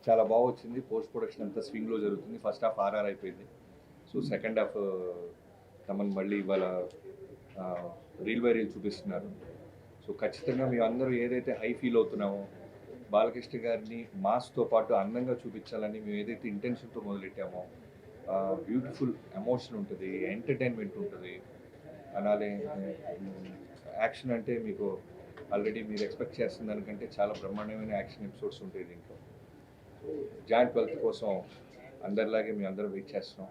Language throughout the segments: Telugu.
చాలా బాగా వచ్చింది. పోస్ట్ ప్రొడక్షన్ అంతా స్వింగ్లో జరుగుతుంది. ఫస్ట్ హాఫ్ ఆర్ఆర్ అయిపోయింది. సో సెకండ్ హాఫ్ తమన్ మళ్ళీ ఇవాళ రీల్ బై రీల్ చూపిస్తున్నారు. సో ఖచ్చితంగా మేము అందరూ ఏదైతే హై ఫీల్ అవుతున్నామో బాలకృష్ణ గారిని మాస్తో పాటు అందంగా చూపించాలని మేము ఏదైతే ఇంటెన్షన్తో మొదలెట్టామో బ్యూటిఫుల్ ఎమోషన్ ఉంటుంది, ఎంటర్టైన్మెంట్ ఉంటుంది. అలానే యాక్షన్ అంటే మీకు ఆల్రెడీ మీరు ఎక్స్పెక్ట్ చేస్తున్న దానికంటే చాలా బ్రహ్మాండమైన యాక్షన్ ఎపిసోడ్స్ ఉంటాయి దీంట్లో. జాన్ 12 కోసం అందరిలాగే మేము అందరం వెయిట్ చేస్తున్నాం.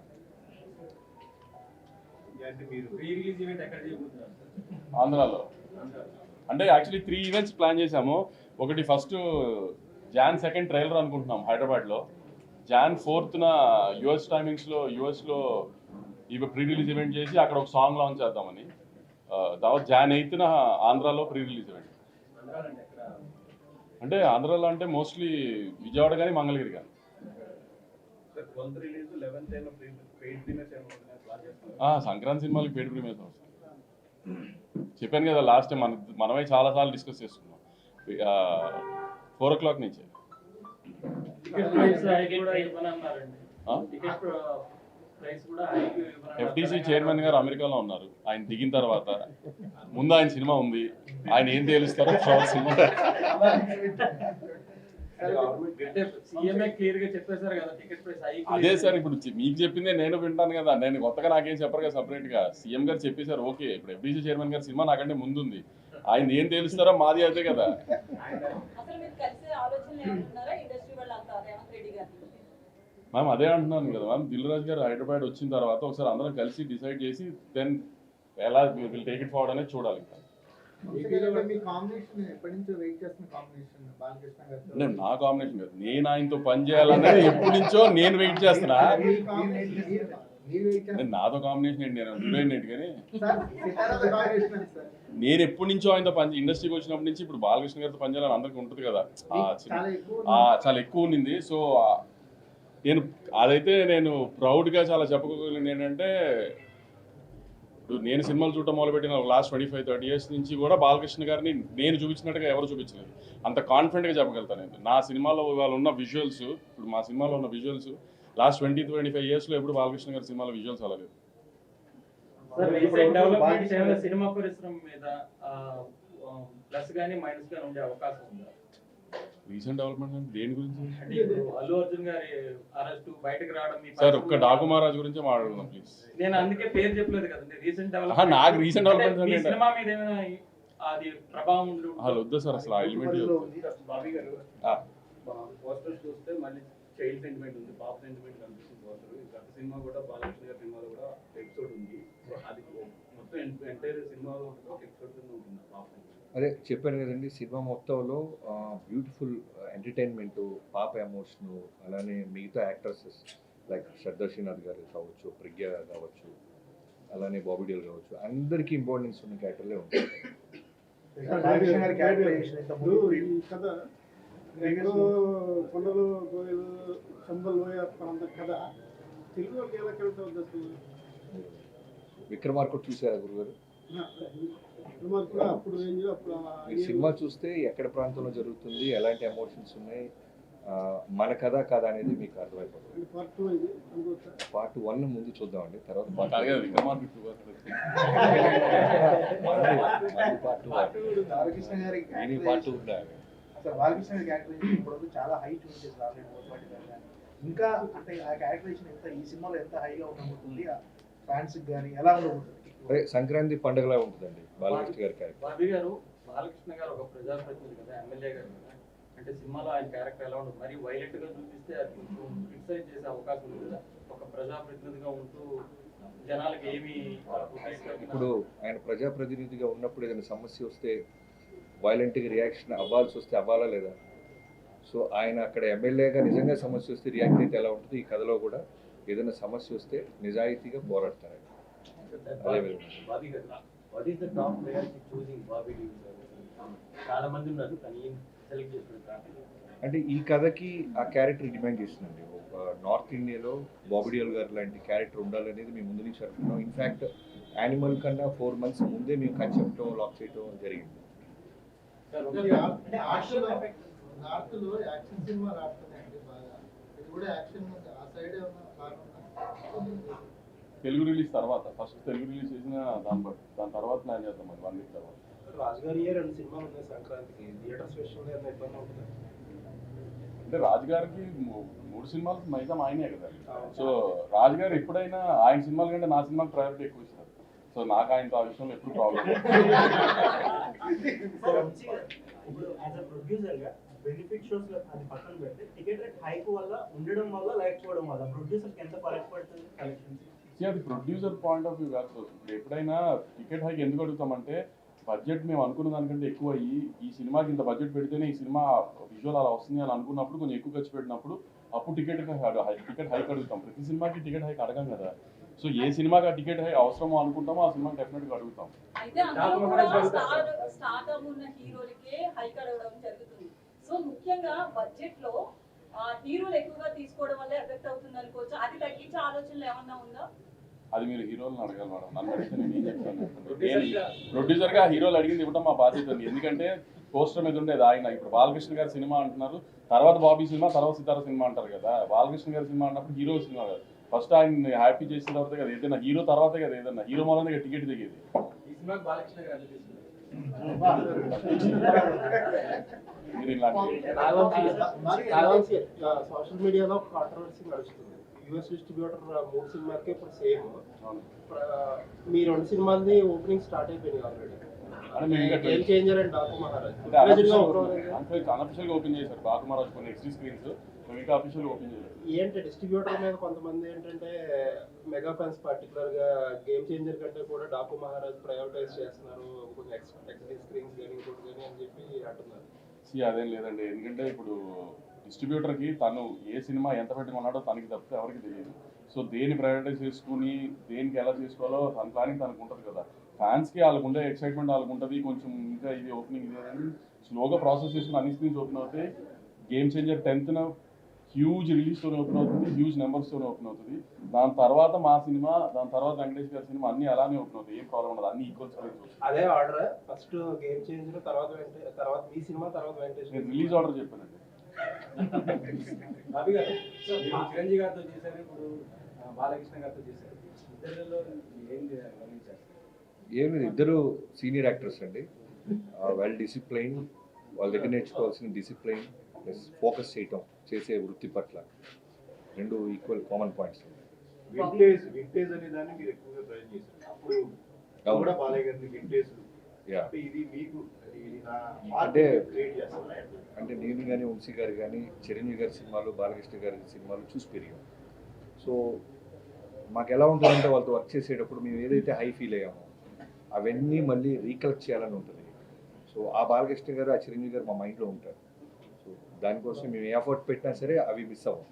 ఆంధ్రాలో అంటే యాక్చువల్లీ 3 ఈవెంట్స్ ప్లాన్ చేశాము. ఒకటి ఫస్ట్ జాన్ 2 ట్రైలర్ అనుకుంటున్నాం హైదరాబాద్లో. జాన్ 4న యుఎస్ టైమింగ్స్లో యుఎస్లో ఇవి ప్రీ రిలీజ్ ఈవెంట్ చేసి అక్కడ ఒక సాంగ్ లాంచ్ చేద్దామని. తర్వాత జాన్ 8న ఆంధ్రాలో ప్రీ రిలీజ్ ఈవెంట్. అంటే ఆంధ్రాలో అంటే మోస్ట్లీ విజయవాడ కానీ మంగళగిరి కానీ. సంక్రాంతి సినిమాలకి పెయిడ్ ప్రీమియర్స్ వస్తాయి. చెప్పాను కదా లాస్ట్ టైం మనమే చాలాసార్లు డిస్కస్ చేసుకున్నాం. 4 o'clock నుంచి ఎఫ్టీసీ చైర్మన్ గారు అమెరికాలో ఉన్నారు. ఆయన దిగిన తర్వాత ముందు ఆయన సినిమా ఉంది, ఆయన ఏం తేలుస్తారో తర్వాత సినిమా. అదే సార్ ఇప్పుడు మీకు చెప్పిందే నేను వింటాను కదా, నేను కొత్తగా నాకేం చెప్పరు కదా సపరేట్ గా. సీఎం గారు చెప్పేశారు ఓకే. ఇప్పుడు ఎఫ్డీసీ చైర్మన్ గారు సినిమా నాకంటే ముందుంది, ఆయన ఏం తేలుస్తారో మాది అదే కదా. మ్యామ్ అదే అంటున్నాను కదా మ్యామ్, దిల్ రాజు గారు హైదరాబాద్ వచ్చిన తర్వాత ఒకసారి అందరం కలిసి డిసైడ్ చేసి దెన్ ఎలా విల్ టేక్ ఇట్ ఫార్వర్డ్ అనేది చూడాలి. ఇంకా నా కాంబినేషన్ కాదు, నేను ఆయనతో పని చేయాలనేది ఎప్పటి నుంచో నేను వెయిట్ చేస్తున్నా. నాతో కాంబినేషన్ ఏంటి, నేను హీరోయిన్ ఏంటి, కానీ నేను ఎప్పటి నుంచో ఆయనతో పని ఇండస్ట్రీకి వచ్చినప్పటి నుంచి ఇప్పుడు బాలకృష్ణ గారితో పని చేయాలని అందరికీ ఉంటుంది కదా, చాలా ఎక్కువ ఉండింది. సో నేను అదైతే నేను ప్రౌడ్గా చాలా చెప్పగలను ఏంటంటే, ఇప్పుడు నేను సినిమాలు చూడటం మొదలుపెట్టిన లాస్ట్ 25-30 years నుంచి కూడా బాలకృష్ణ గారిని నేను చూపించినట్టుగా ఎవరు చూపించలేదు. అంత కాన్ఫిడెంట్గా చెప్పగలుగుతాను నేను. నా సినిమాలో వాళ్ళు ఉన్న విజువల్స్, ఇప్పుడు మా సినిమాలో ఉన్న విజువల్స్ లాస్ట్ 20-25 yearsలో ఎప్పుడు బాలకృష్ణ గారి సినిమాలో విజువల్స్ అలా లేదు. సినిమా పరిశ్రమ మీద ప్లస్ గానీ మైనస్ గానీ ఉండే అవకాశం ఉందా? రీసెంట్ డెవలప్మెంట్ అంటే దేని గురించి? అల్లు అర్జున్ గారి అరెస్ట్ బయటకు రావడం సార్, ఒక్క డాకు మహారాజ్ గురించి మాట్లాడుకుందాం ప్లీజ్. నేను అందుకే పేరు చెప్పలేదు కదండి. రీసెంట్ డెవలప్మెంట్ నాకు రీసెంట్ డెవలప్మెంట్ సినిమా మీద ఏమైనా అది ప్రభావం వద్దు సార్ అసలు ఎలిమెంట్ బాబీ గారు పోస్టర్స్ చూస్తే మళ్ళీ చైల్డ్ సెంటిమెంట్ ఉంది, పాప సెంటిమెంట్ కనిపిస్తుంది పోస్టర్. గత సినిమా కూడా బాలకృష్ణ గారి సినిమాలో కూడా ఎపిసోడ్ ఉంది. అది మొత్తం ఎంటైర్ సినిమాలో ఒక ఎపిసోడ్ ఉంటుంది పాప. అదే చెప్పాను కదండి, సినిమా మొత్తంలో బ్యూటిఫుల్ ఎంటర్టైన్మెంట్, పాప ఎమోషను, అలానే మిగతా యాక్ట్రసెస్ లైక్ శ్రద్ధా శ్రీనాథ్ గారు కావచ్చు, ప్రజ్ఞ కావచ్చు, అలానే బాబీ డియోల్ కావచ్చు, అందరికీ ఇంపార్టెన్స్ ఉన్న క్యారెక్టర్లే ఉంటాయి. కొండలు గోయలు సంబల్ కదా తెలుగు విక్రమార్కుడు చూసారా గురుగారు? ఈ సినిమా చూస్తే ఎక్కడ ప్రాంతంలో జరుగుతుంది, ఎలాంటి ఎమోషన్స్ ఉన్నాయి, మన కథ కాదా అనేది మీకు అర్థమైపోతుంది. పార్ట్ 1 ముందు చూద్దామండి, తర్వాత పార్ట్ 2 బాలకృష్ణ గారి క్యారెక్టరైజేషన్ ఇప్పుడు చాలా హై ట్యూన్ చేశారు. ఇంకా అంటే ఆ క్యారెక్టరైజేషన్ ఎంత ఈ సినిమాలో ఎంత హైగా ఉండబోతుంది, ఫ్యాన్స్ కానీ ఎలా ఉండబోతుంది? అదే సంక్రాంతి పండుగలా ఉంటుందండి బాలకృష్ణ గారి క్యారెక్టర్. బాబీ గారు, బాలకృష్ణ గారు ఒక ప్రజాప్రతినిధి కదా, ఎమ్మెల్యే గారు కదా, అంటే సినిమాలో ఆయన క్యారెక్టర్ ఎలా ఉంటుంది, మరి వైలెంట్ గా చూపిస్తే అది క్రిటిసైజ్ చేసే అవకాశం ఉంది కదా. ఒక ప్రజాప్రతినిధిగా ఉంటూ జనాలకి ఏమి ఇప్పుడు ఆయన ప్రజాప్రతినిధిగా ఉన్నప్పుడు ఏదైనా సమస్య వస్తే వైలెంట్గా రియాక్షన్ అవ్వాల్సి వస్తే అవ్వాలా లేదా? సో ఆయన అక్కడ ఎమ్మెల్యేగా నిజంగా సమస్య వస్తే రియాక్ట్ అయితే ఎలా ఉంటుంది, ఈ కథలో కూడా ఏదైనా సమస్య వస్తే నిజాయితీగా పోరాడతారు. అంటే ఈ కథకి ఆ క్యారెక్టర్ డిమాండ్ చేస్తుందండి. ఒక నార్త్ ఇండియాలో బాబీ డియోల్ గారు లాంటి క్యారెక్టర్ ఉండాలనేది మేము ముందు నుంచి అనుకున్నాం. ఇన్ఫ్యాక్ట్ యానిమల్ కన్నా 4 months ముందే మేము కన్సెప్ట్ లాక్ చేయడం జరిగింది. నార్త్ లో యాక్షన్ సినిమా రాస్తుందండి బాగా. కూడా యాక్షన్ ఆ సైడ్ ఏమన్నా కాకుండా తెలుగు రిలీజ్ తర్వాత ఫస్ట్ తెలుగు రిలీజ్ చేసిన దాని తర్వాత ప్లాన్ చేద్దాం మరి 1 వీక్ తర్వాత. రాజుగారి 2 సినిమాలు ఉన్నాయి సంక్రాంతికి, థియేటర్స్ విషయంలో ఏమైనా ఇబ్బంది అవుతుంది? అంటే రాజుగారికి 3 సినిమాలు మైజాం ఆయనే కదా. సో రాజుగారు ఎప్పుడైనా ఆయన సినిమాల కంటే నా సినిమాకి ప్రయారిటీ ఎక్కువ ఇస్తారు. సో నాకు ఆయనతో ఆ విషయంలో ఎప్పుడు ప్రాబ్లం ఇప్పుడు యాజ్ అ ప్రొడ్యూసర్ గా బెనిఫిట్ షోస్ అది పక్కన పెడితే టికెట్ రేట్ హైక్ వల్ల ఉండడం వల్ల లేకపోవడం వల్ల ప్రొడ్యూసర్ కి ఎంత ఫరక్ పడుతుంది కలెక్షన్స్? అది ప్రొడ్యూసర్ పాయింట్ ఆఫ్ వ్యూ కాదు. ఇప్పుడు ఎప్పుడైనా టికెట్ హైక్ ఎందుకు అడుగుతామంటే బడ్జెట్ మేము అనుకున్న దానికంటే ఎక్కువ అయ్యి ఈ సినిమాకి ఇంత బడ్జెట్ పెడితేనే ఈ సినిమా విజువల్ అలా వస్తుంది అని అనుకున్నప్పుడు కొంచెం ఎక్కువ ఖర్చు పెట్టినప్పుడు అప్పుడు టికెట్ హైక్ అడుగుతాం. ప్రతి సినిమాకి టికెట్ హైక్ అడగం కదా. సో ఏ సినిమాకి ఆ టికెట్ హైక్ అవసరమో అనుకుంటామో ఆ సినిమాకి డెఫినెట్గా అడుగుతాం. అయితే అందులో కూడా స్టార్టప్ ఉన్న హీరోలకే హైక్ అడగడం జరుగుతుంది. సో ముఖ్యంగా బడ్జెట్ లో హీరోలు ఎక్కువగా తీసుకోవడం వల్ల ఎఫెక్ట్ అవుతుంది అనుకోవచ్చు. అది తగ్గించే ఆలోచనలు ఏమన్నా ఉందా? అది మీరు హీరోలను అడగాలి మేడం. నన్ను అడిగితే నేను ఏం చెప్తాను? ప్రొడ్యూసర్గా హీరోలు అడిగింది ఇవ్వడం మా బాధ్యత ఉంది. ఎందుకంటే పోస్టర్ మీద ఉండేది ఆయన. ఇప్పుడు బాలకృష్ణ గారి సినిమా అంటున్నారు, తర్వాత బాబీ సినిమా, తర్వాత సితార సినిమా అంటారు కదా. బాలకృష్ణ గారి సినిమా అన్నప్పుడు హీరో సినిమా కదా. ఫస్ట్ ఆయన హ్యాపీ చేసిన తర్వాత కదా ఏదైనా హీరో తర్వాతే కదా ఏదైనా హీరో మూలంగా టికెట్ దిగేది. ఈ సినిమాకి బాలకృష్ణ గారు మీరు ఇలాంటి సోషల్ మీడియాలో ఒక కాంట్రవర్సీ నడుస్తుంది. యుఎస్ డిస్ట్రిబ్యూటర్ 3 సినిమాలకి ఇప్పుడు సేమ్. మీ 2 సినిమాలది ఓపెనింగ్ స్టార్ట్ అయిపోయింది already. Game changer and Daaku Maharaj unofficial గా ఓపెన్ చేశారు. డాకు మహారాజ్ కొన్ని ఎక్స్ట్రీ స్క్రీన్స్ ఇంకా అఫీషియల్ ఓపెన్ చేశారు. ఏంటి డిస్ట్రిబ్యూటర్ మీద కొంతమంది ఏంటంటే మెగా ఫ్యాన్స్ పర్టికులర్ గా గేమ్ చేంజర్ కంటే కూడా డాకు మహారాజ్ ప్రయారిటైజ్ చేస్తున్నారు, కొన్ని ఎక్స్ట్రీ స్క్రీన్స్ కానీ ఇంకోటి కానీ అని చెప్పి అంటున్నారు. అదేం లేదండి. ఎందుకంటే ఇప్పుడు డిస్ట్రిబ్యూటర్కి తను ఏ సినిమా ఎంత పెట్టుకున్నాడో తనకి తప్పితే ఎవరికి తెలియదు. సో దేన్ని ప్రయారిటైజ్ చేసుకుని దేనికి ఎలా చేసుకోవాలో తన ప్లానింగ్ తనకు ఉంటుంది కదా. ఫ్యాన్స్కి వాళ్ళకు ఉండే ఎక్సైట్మెంట్ వాళ్ళకు ఉంటుంది. కొంచెం ఇంకా ఇది ఓపెనింగ్ ఇది అని స్లోగా ప్రాసెస్ చేసుకుని అన్ని స్క్రీన్స్ ఓపెన్ అవుతాయి. గేమ్ చేంజర్ 10th హ్యూజ్ రిలీజ్తో ఓపెన్ అవుతుంది, హ్యూజ్ నెంబర్స్తో ఓపెన్ అవుతుంది. దాని తర్వాత మా సినిమా, దాని తర్వాత వెంకటేష్ గారి సినిమా అన్ని అలానే ఓపెన్ అవుతాయి. ఏం ప్రాబ్లం ఉండదు, అన్ని ఈక్వల్ స్క్రీన్స్. అదే ఆర్డర్ ఫస్ట్ గేమ్ చేంజర్, తర్వాత మీ సినిమా, తర్వాత వెంకటేష్. నేను రిలీజ్ ఆర్డర్ చెప్పానండి. బాబీ గారు చిరంజీవి గారితో చేశారు, ఇప్పుడు బాలకృష్ణ గారితో చేశారు. ఇద్దరిలో ఏం గమనించారు? ఏమి ఇద్దరు సీనియర్ యాక్టర్స్ అండి. వెల్ డిసిప్లైన్, వాళ్ళ దగ్గర నేర్చుకోవాల్సిన డిసిప్లైన్ ప్లస్ ఫోకస్ చేయటం చేసే వృత్తి పట్ల 2 ఈక్వల్ కామన్ పాయింట్స్. వింటేజ్ అనే దాన్ని మీరు ఎక్కువగా ట్రై చేశారు. అప్పుడు కూడా బాలయ్య గారిని వింటేజ్ ఇది మీకు అంటే నేను కానీ వంశీ గారు కానీ చిరంజీవి గారి సినిమాలు, బాలకృష్ణ గారి సినిమాలు చూసి పెరిగాం. సో మాకు ఎలా ఉంటుందంటే వాళ్ళతో వర్క్ చేసేటప్పుడు మేము ఏదైతే హై ఫీల్ అయ్యామో అవన్నీ మళ్ళీ రీకలెక్ట్ చేయాలని ఉంటుంది. సో ఆ బాలకృష్ణ గారు, ఆ చిరంజీవి గారు మా మైండ్లో ఉంటారు. సో దానికోసం మేము ఏ ఎఫర్ట్ పెట్టినా సరే అవి మిస్ అవ్వం.